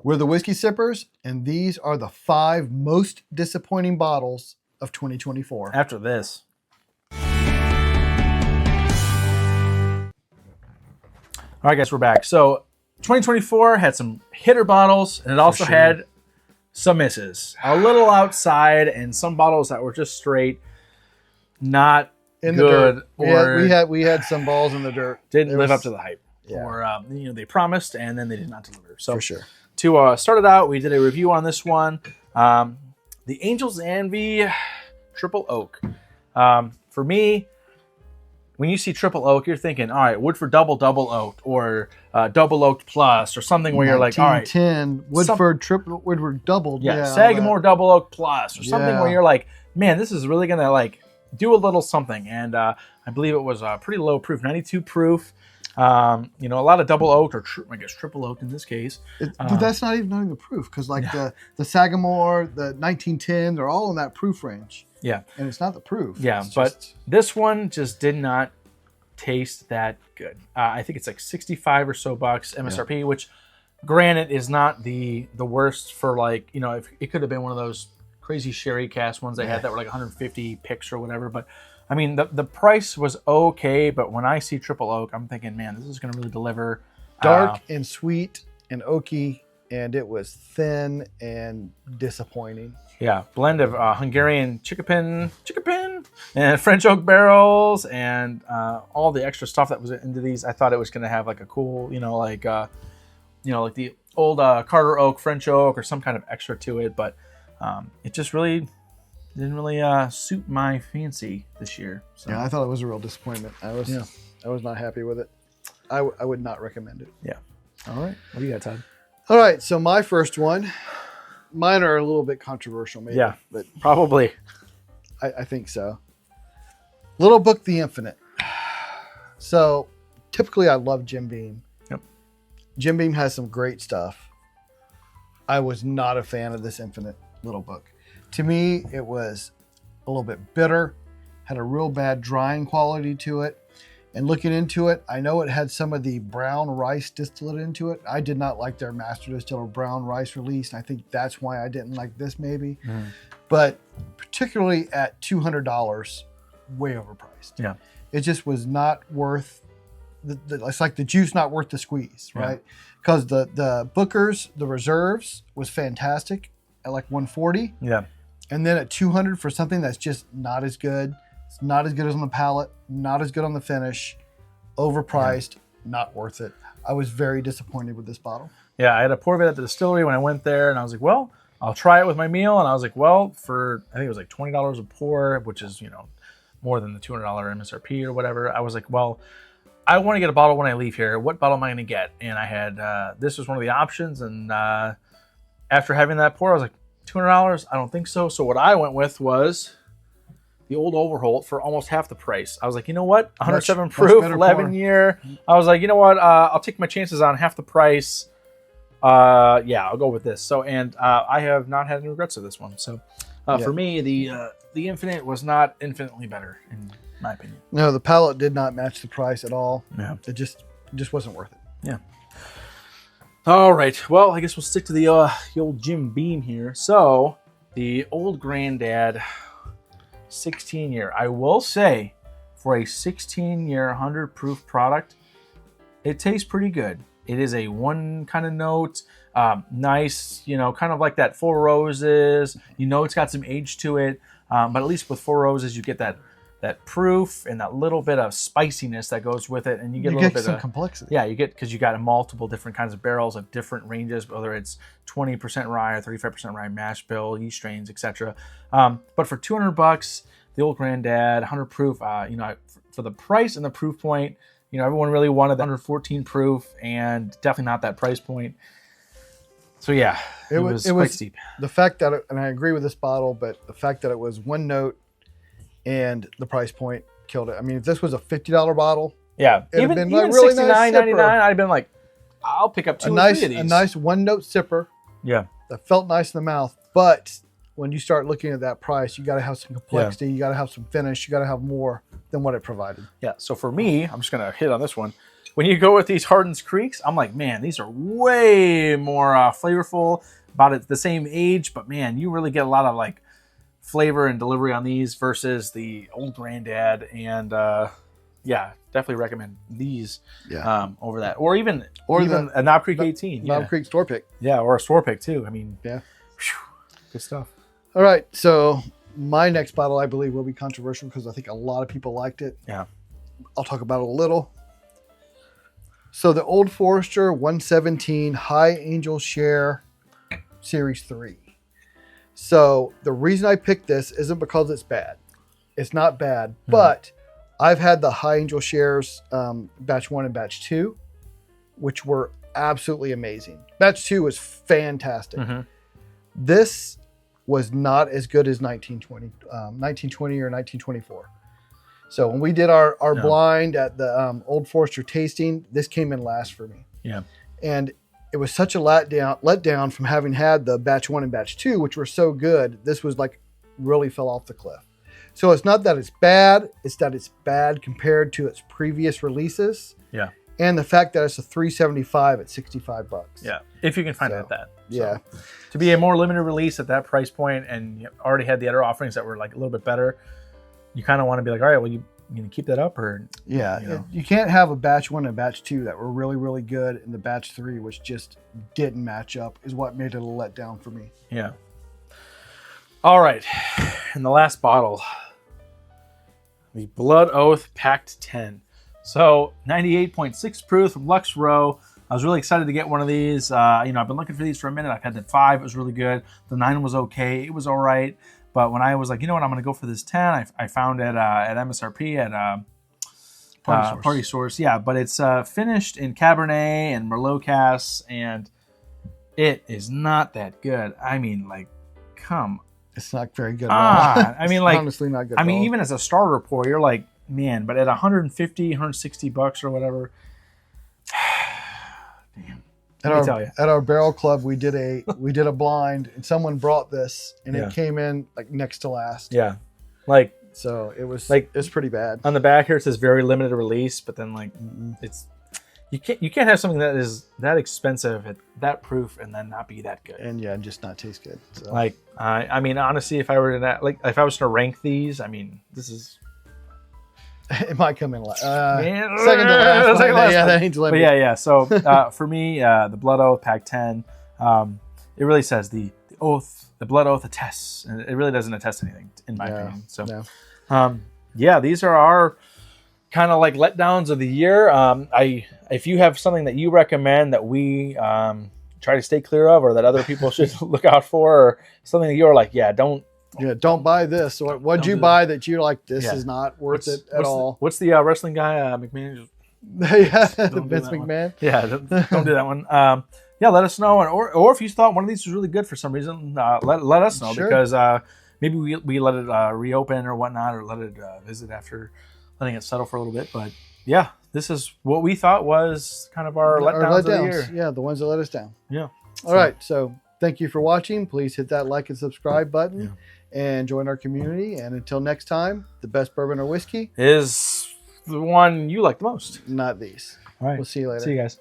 We're the Whiskey Sippers, and these are the 5 most disappointing bottles of 2024. After this. All right, guys, we're back. So 2024 had some hitter bottles, and it also had some misses. A little outside, and some bottles that were just straight not in good. The dirt. Or we had some balls in the dirt. Didn't live up to the hype. Yeah. Or they promised, and then they did not deliver. So for sure. To start it out, we did a review on this one. The Angel's Anvy Triple Oak. For me, when you see Triple Oak, you're thinking, all right, Woodford Double Oaked or Double Oaked Plus or something where you're like, all right. 10 Woodford Doubled. Yeah, Sagamore Double Oaked Plus or something where you're like, man, this is really going to like do a little something. And I believe it was pretty low proof, 92 proof. A lot of double oaked or I guess triple oaked in this case. But that's not even the proof because like the Sagamore, the 1910, they're all in that proof range. Yeah. And it's not the proof. Yeah, but this one just did not taste that good. I think it's like 65 or so bucks MSRP, which granted is not the worst for like, if it could have been one of those crazy sherry cask ones they had that were like 150 picks or whatever, but I mean, the price was okay, but when I see Triple Oak, I'm thinking, man, this is going to really deliver. Dark and sweet and oaky, and it was thin and disappointing. Yeah, blend of Hungarian chickapin, and French oak barrels, and all the extra stuff that was into these. I thought it was going to have like a cool, like the old Carter oak, French oak, or some kind of extra to it, but it just really didn't really suit my fancy this year. So. Yeah, I thought it was a real disappointment. I was not happy with it. I would not recommend it. Yeah. All right. What do you got, Todd? All right. So my first one, mine are a little bit controversial, maybe. Yeah, but probably. I think so. Little Book the Infinite. So typically I love Jim Beam. Yep. Jim Beam has some great stuff. I was not a fan of this Infinite Little Book. To me, it was a little bit bitter, had a real bad drying quality to it. And looking into it, I know it had some of the brown rice distillate into it. I did not like their master distiller brown rice release. And I think that's why I didn't like this maybe. Mm. But particularly at $200, way overpriced. Yeah. It just was not worth, it's like the juice not worth the squeeze, right? Because the Booker's, the reserves was fantastic at like 140. Yeah. And then at 200 for something that's just not as good. It's not as good as on the palate, not as good on the finish, overpriced, not worth it. I was very disappointed with this bottle. Yeah, I had a pour of it at the distillery when I went there, and I was like, well, I'll try it with my meal. And I was like, well, I think it was like $20 a pour, which is, more than the $200 MSRP or whatever. I was like, well, I want to get a bottle when I leave here. What bottle am I going to get? And I had, this was one of the options. And after having that pour, I was like, $200? I don't think so. So what I went with was the old Overholt for almost half the price. I was like, you know what? 107 proof, 11 year. I was like, you know what? I'll take my chances on half the price. I'll go with this. So, and I have not had any regrets of this one. So for me, the Infinite was not infinitely better in my opinion. No, the palate did not match the price at all. Yeah. It just wasn't worth it. Yeah. All right. Well, I guess we'll stick to the old Jim Beam here. So the old Granddad 16-year. I will say for a 16-year 100 proof product, it tastes pretty good. It is a one kind of note, nice, kind of like that Four Roses. It's got some age to it, but at least with Four Roses, you get that proof and that little bit of spiciness that goes with it, and you get a little bit some of complexity. Yeah, you get because you got multiple different kinds of barrels of different ranges, whether it's 20% rye or 35% rye mash bill, yeast strains, etc. But for $200, the old Granddad 100 proof, for the price and the proof point, everyone really wanted the 114 proof, and definitely not that price point. So yeah, it was quite steep. The fact that, and I agree with this bottle, but the fact that it was one note and the price point killed it. I mean, if this was a $50 bottle, even been like really $69.99, I'd have been like, I'll pick up two or three of these. A nice one note sipper. Yeah, that felt nice in the mouth. But when you start looking at that price, you got to have some complexity. You got to have some finish. You got to have more than what it provided. Yeah. So for me, I'm just gonna hit on this one. when you go with these Hardin's Creeks, I'm like, man, these are way more flavorful. About the same age, but man, you really get a lot of like flavor and delivery on these versus the old Granddad. And yeah, definitely recommend these over that, or even a Knob Creek 18, Knob Creek store pick, or a store pick too. I mean, yeah, good stuff. All right, so my next bottle, I believe, will be controversial because I think a lot of people liked it. Yeah, I'll talk about it a little. So the Old Forester 117 High Angel Share Series 3. So the reason I picked this isn't because it's bad. It's not bad, but I've had the High Angel Shares batch 1 and batch 2, which were absolutely amazing. Batch 2 was fantastic. This was not as good as 1920 or 1924. So when we did our blind at the Old Forester tasting, this came in last for me. Yeah. And it was such a letdown from having had the batch 1 and batch 2, which were so good. This was like really fell off the cliff. So it's not that it's bad, it's that it's bad compared to its previous releases. Yeah. And the fact that it's a $3.75 at $65. Yeah. If you can find it at that. Yeah. So, to be a more limited release at that price point, and you already had the other offerings that were like a little bit better, you kind of want to be like, all right, well, you gonna keep that up, or you can't have a batch 1 and batch 2 that were really, really good, and the batch 3 which just didn't match up is what made it a letdown for me. Yeah. All right, and the last bottle, the Blood Oath Pact 10. So 98.6 proof from Lux Row. I was really excited to get one of these. I've been looking for these for a minute. I've had the 5, it was really good. The 9 was okay, it was all right. But when I was like, you know what, I'm going to go for this 10, I found it at MSRP at Party Source. Yeah, but it's finished in Cabernet and Merlot casks, and it is not that good. I mean, like, come It's not very good at all. I mean, like, honestly not good I at mean, all. even as a starter pour, you're like, man, but at 150, 160 bucks or whatever, damn. At our barrel club, we did a blind, and someone brought this, and it came in like next to last. Yeah, like, so it was like, it's pretty bad. On the back here it says very limited release, but then like it's you can't have something that is that expensive at that proof and then not be that good, and just not taste good. So. Like I mean, honestly, if I were to if I was to rank these, I mean, this is. It might come in second to last. That ain't limited. But yeah. So for me, the Blood Oath Pact 10, it really says the oath, the Blood Oath attests, and it really doesn't attest anything, in my opinion. So, these are our kind of like letdowns of the year. If you have something that you recommend that we try to stay clear of, or that other people should look out for, or something that you're like, don't buy this. Or what'd you buy that you're like, this is not worth it at all? What's the wrestling guy, McMahon? The Vince McMahon. Yeah, don't do that one. Let us know. Or if you thought one of these was really good for some reason, let us know. Sure. Because maybe we let it reopen or whatnot, or let it visit after letting it settle for a little bit. But yeah, this is what we thought was kind of our letdowns of the year. Yeah, the ones that let us down. Yeah. All right. So thank you for watching. Please hit that like and subscribe button. And join our community. And until next time, the best bourbon or whiskey is the one you like the most. Not these. All right. We'll see you later. See you guys.